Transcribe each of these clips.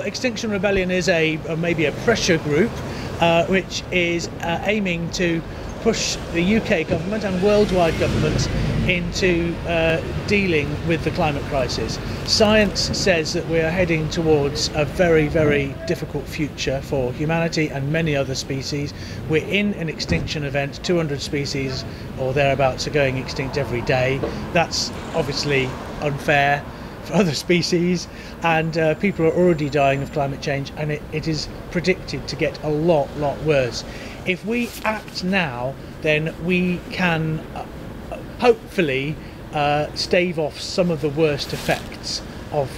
Extinction Rebellion is maybe a pressure group which is aiming to push the UK government and worldwide governments into dealing with the climate crisis. Science says that we are heading towards a very, very difficult future for humanity and many other species. We're in an extinction event. 200 species or thereabouts are going extinct every day. That's obviously unfair for other species, and people are already dying of climate change, and it is predicted to get a lot worse. If we act now, then we can hopefully stave off some of the worst effects of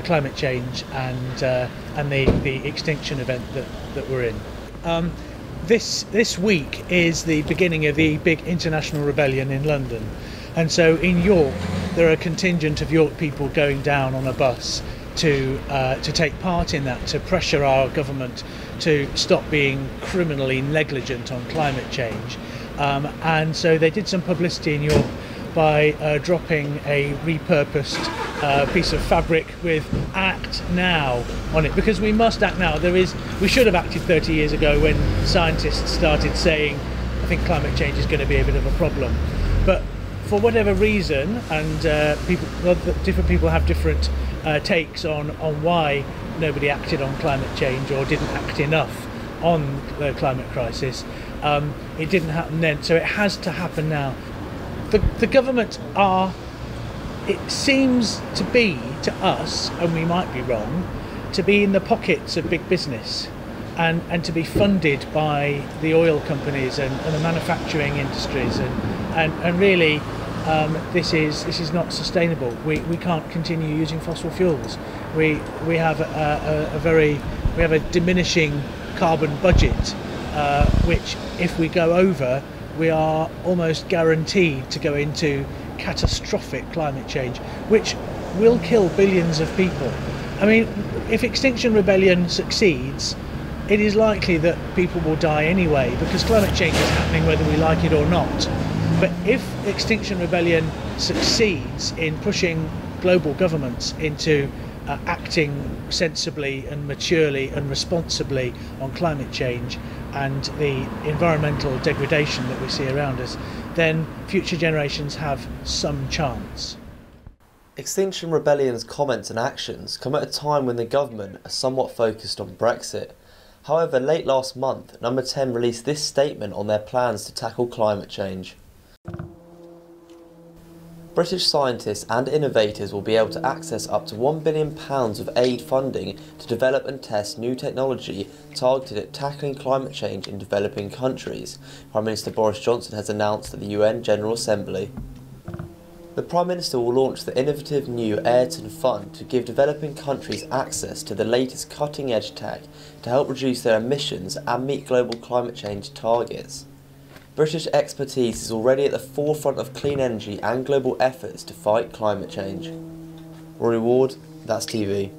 climate change and the extinction event that we're in. This week is the beginning of the big international rebellion in London, and so in York there are a contingent of York people going down on a bus to take part in that, to pressure our government to stop being criminally negligent on climate change. And so they did some publicity in York by dropping a repurposed piece of fabric with "Act Now" on it, because we must act now. We should have acted 30 years ago when scientists started saying, I think climate change is going to be a bit of a problem. But for whatever reason, and different people have different takes on why nobody acted on climate change or didn't act enough on the climate crisis, it didn't happen then, so it has to happen now. The government it seems to be, to us, and we might be wrong, to be in the pockets of big business and to be funded by the oil companies and the manufacturing industries, and really this is not sustainable. We can't continue using fossil fuels. We have a diminishing carbon budget, which, if we go over, we are almost guaranteed to go into catastrophic climate change, which will kill billions of people. I mean, if Extinction Rebellion succeeds, it is likely that people will die anyway, because climate change is happening whether we like it or not. But if Extinction Rebellion succeeds in pushing global governments into acting sensibly and maturely and responsibly on climate change and the environmental degradation that we see around us, then future generations have some chance. Extinction Rebellion's comments and actions come at a time when the government are somewhat focused on Brexit. However, late last month, Number 10 released this statement on their plans to tackle climate change. British scientists and innovators will be able to access up to £1 billion of aid funding to develop and test new technology targeted at tackling climate change in developing countries, Prime Minister Boris Johnson has announced at the UN General Assembly. The Prime Minister will launch the innovative new Ayrton Fund to give developing countries access to the latest cutting-edge tech to help reduce their emissions and meet global climate change targets. British expertise is already at the forefront of clean energy and global efforts to fight climate change. Rory Ward, That's TV.